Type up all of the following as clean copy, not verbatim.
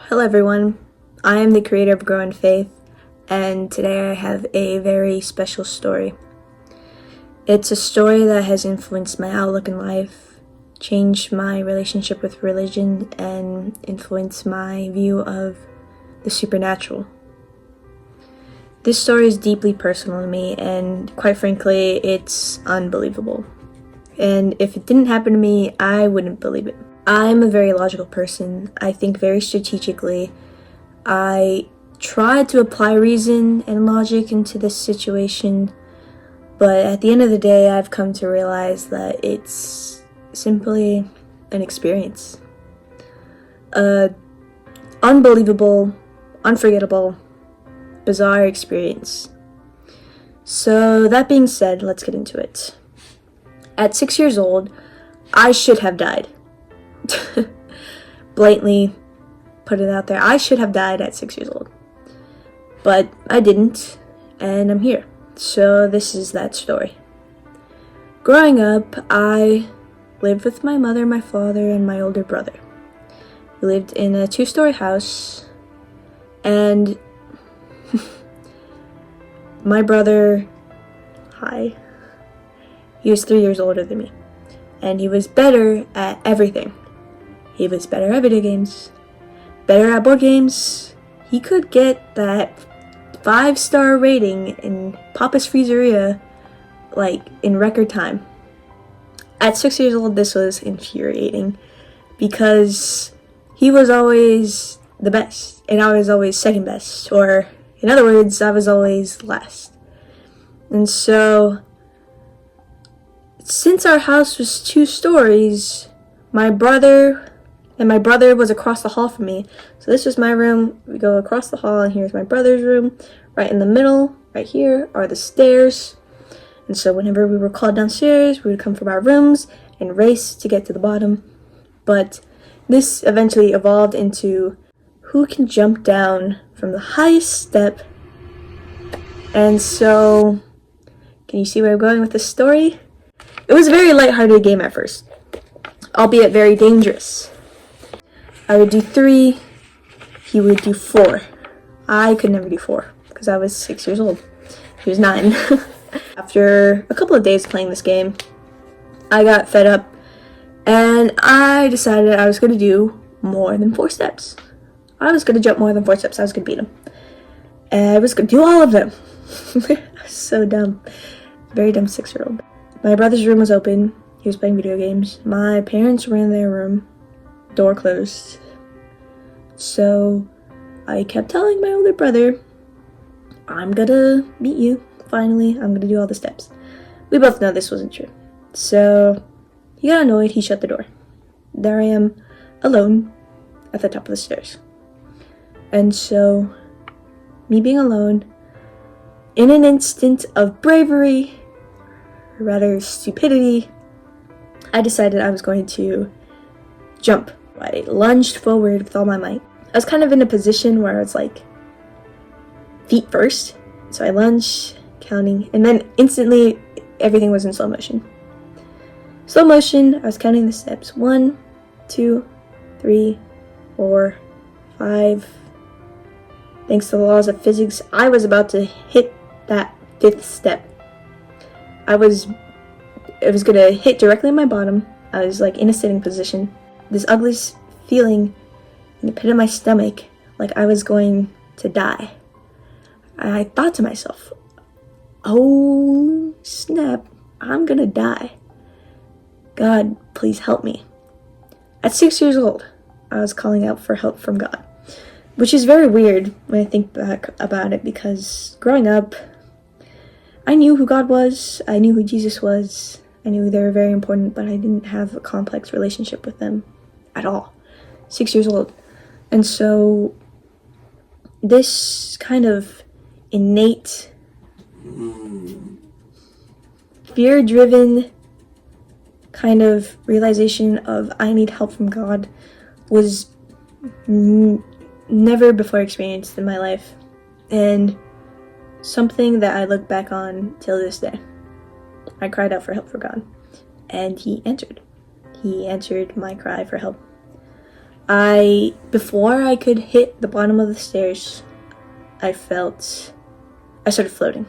Hello everyone, I am the creator of Grow in Faith, and today I have a very special story. It's a story that has influenced my outlook in life, changed my relationship with religion, and influenced my view of the supernatural. This story is deeply personal to me, and quite frankly, it's unbelievable. And if it didn't happen to me, I wouldn't believe it. I'm a very logical person. I think very strategically. I try to apply reason and logic into this situation, but at the end of the day, I've come to realize that it's simply an experience. Unbelievable, unforgettable, bizarre experience. So that being said, let's get into it. At 6 years old, I should have died. Blatantly put it out there. I should have died at 6 years old. But I didn't, and I'm here. So this is that story. Growing up, I lived with my mother, my father, and my older brother. We lived in a 2-story house, and my brother, he was 3 years older than me, and he was better at everything. He was better at video games, better at board games. He could get that 5-star rating in Papa's Freezeria, like, in record time. At 6 years old, this was infuriating, because he was always the best, and I was always second best, or, in other words, I was always last. And so, since our house was 2 stories, my brother was across the hall from me. So this was my room. We go across the hall, and here's my brother's room. Right in the middle, right here, are the stairs. And so whenever we were called downstairs, we would come from our rooms and race to get to the bottom. But this eventually evolved into who can jump down from the highest step. And so, can you see where I'm going with this story? It was a very lighthearted game at first, albeit very dangerous. I would do 3, he would do 4. I could never do 4 because I was 6 years old. He was 9. After a couple of days playing this game, I got fed up, and I decided I was going to do more than 4 steps. I was going to jump more than 4 steps. I was going to beat him. And I was going to do all of them. So dumb. Very dumb 6-year-old. My brother's room was open. He was playing video games. My parents were in their room. Door closed. So I kept telling my older brother, I'm gonna beat you. Finally, I'm gonna do all the steps. We both know this wasn't true. So he got annoyed. He shut the door. There I am, alone at the top of the stairs. And so, me being alone, in an instant of bravery, or rather stupidity, I decided I was going to jump. I lunged forward with all my might. I was kind of in a position where I was like, feet first. So I lunged, counting, and then instantly everything was in slow motion. Slow motion, I was counting the steps. 1, 2, 3, 4, 5. Thanks to the laws of physics, I was about to hit that 5th step. It was gonna hit directly in my bottom. I was like in a sitting position. This ugly feeling in the pit of my stomach, like I was going to die. I thought to myself, oh snap, I'm gonna die. God, please help me. At 6 years old, I was calling out for help from God, which is very weird when I think back about it, because growing up, I knew who God was, I knew who Jesus was, I knew they were very important, but I didn't have a complex relationship with them at all. 6 years old. And so this kind of innate, fear-driven kind of realization of I need help from God was never before experienced in my life, and something that I look back on till this day. I cried out for help for God, and he answered. He answered my cry for help. Before I could hit the bottom of the stairs, I started floating.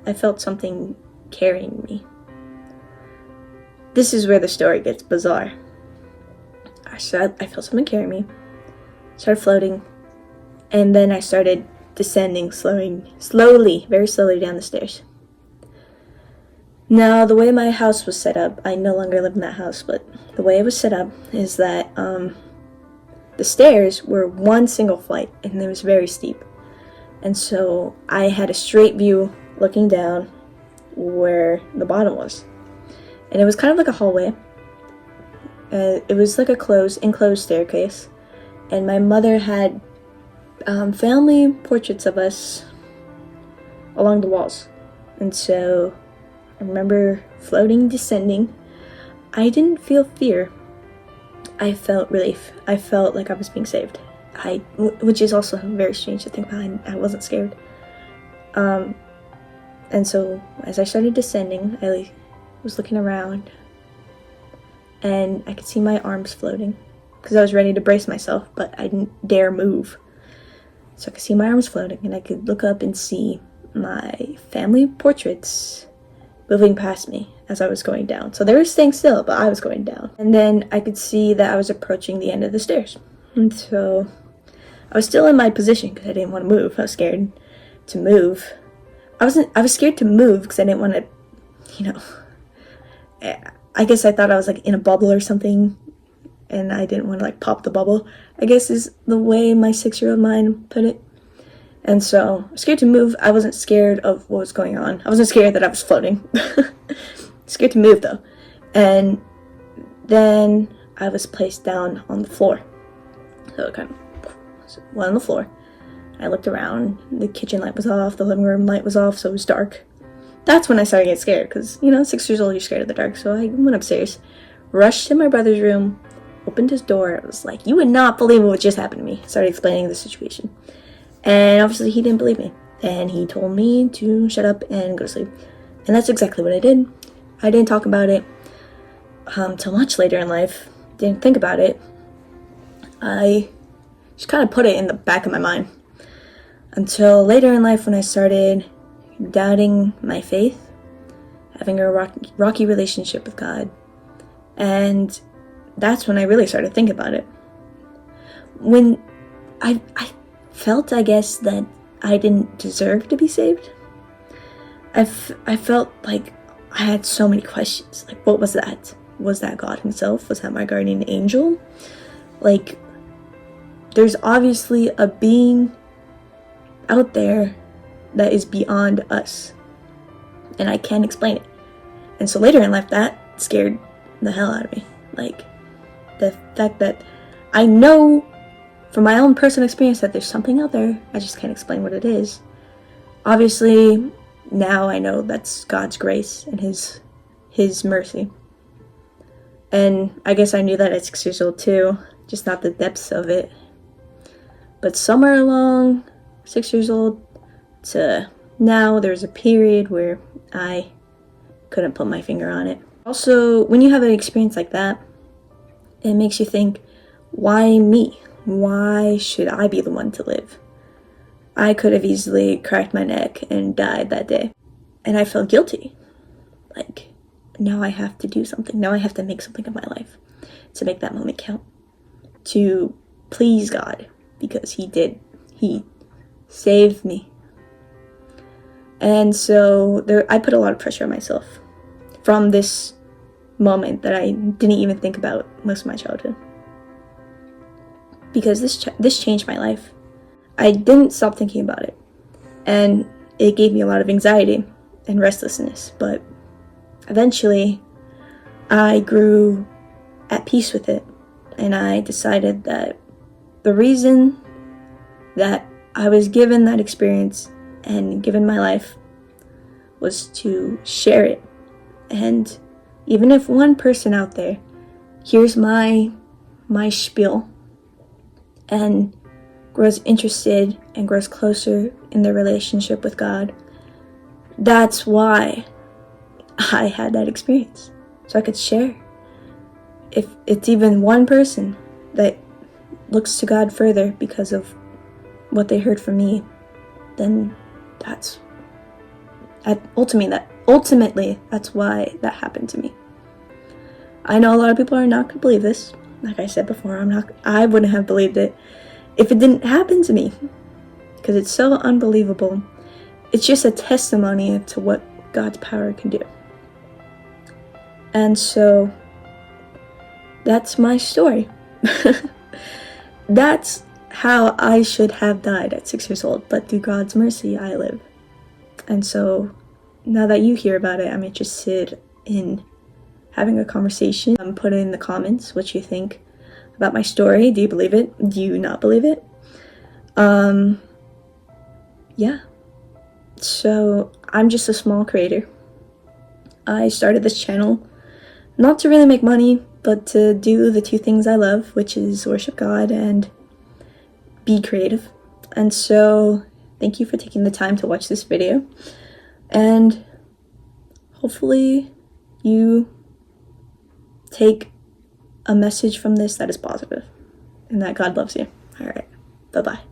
I felt something carrying me. This is where the story gets bizarre. I felt something carry me, started floating, and then I started descending, slowly, very slowly down the stairs. Now, the way my house was set up, I no longer live in that house, but the way it was set up is that the stairs were one single flight, and it was very steep. And so I had a straight view looking down where the bottom was. And it was kind of like a hallway. It was like a enclosed staircase. And my mother had family portraits of us along the walls. And so I remember floating, descending. I didn't feel fear. I felt relief. I felt like I was being saved. Which is also very strange to think about. I wasn't scared. And so as I started descending, I was looking around, and I could see my arms floating because I was ready to brace myself, but I didn't dare move. So I could see my arms floating, and I could look up and see my family portraits moving past me as I was going down. So they were staying still, but I was going down. And then I could see that I was approaching the end of the stairs. And so I was still in my position because I didn't want to move. I was scared to move. I was scared to move because I didn't want to, I guess I thought I was like in a bubble or something, and I didn't want to like pop the bubble, I guess is the way my 6-year-old mind put it. And so I was scared to move. I wasn't scared of what was going on. I wasn't scared that I was floating. Scared to move though. And then I was placed down on the floor. So it kind of went on the floor. I looked around. The kitchen light was off. The living room light was off, so it was dark. That's when I started getting scared because, 6 years old, you're scared of the dark. So I went upstairs, rushed to my brother's room, opened his door. I was like, you would not believe what just happened to me. Started explaining the situation. And obviously he didn't believe me. And he told me to shut up and go to sleep. And that's exactly what I did. I didn't talk about it till much later in life. Didn't think about it. I just kind of put it in the back of my mind. Until later in life when I started doubting my faith, having a rocky relationship with God. And that's when I really started thinking about it. When I felt, I guess, that I didn't deserve to be saved. I felt like I had so many questions. Like, what was that? Was that God himself? Was that my guardian angel? Like, there's obviously a being out there that is beyond us. And I can't explain it. And so later in life, that scared the hell out of me. Like, the fact that I know from my own personal experience that there's something out there. I just can't explain what it is. Obviously, now I know that's God's grace and His mercy. And I guess I knew that at 6 years old too, just not the depths of it. But somewhere along 6 years old to now, there's a period where I couldn't put my finger on it. Also, when you have an experience like that, it makes you think, why me? Why should I be the one to live? I could have easily cracked my neck and died that day. And I felt guilty. Like, now I have to do something. Now I have to make something of my life to make that moment count. To please God, because He did. He saved me. And so I put a lot of pressure on myself from this moment that I didn't even think about most of my childhood. Because this changed my life. I didn't stop thinking about it. And it gave me a lot of anxiety and restlessness. But eventually, I grew at peace with it. And I decided that the reason that I was given that experience and given my life was to share it. And even if one person out there hears my spiel and grows interested and grows closer in their relationship with God, that's why I had that experience. So I could share. If it's even one person that looks to God further because of what they heard from me, then ultimately that's why that happened to me. I know a lot of people are not gonna believe this. Like I said before, I wouldn't have believed it if it didn't happen to me, because it's so unbelievable. It's just a testimony to what God's power can do. And so that's my story. That's how I should have died at 6 years old, but through God's mercy I live. And so now that you hear about it, I'm interested in having a conversation. Put in the comments what you think about my story. Do you believe it? Do you not believe it? Yeah. So I'm just a small creator. I started this channel not to really make money, but to do the two things I love, which is worship God and be creative. And so thank you for taking the time to watch this video, and hopefully you take a message from this that is positive and that God loves you. All right, bye-bye.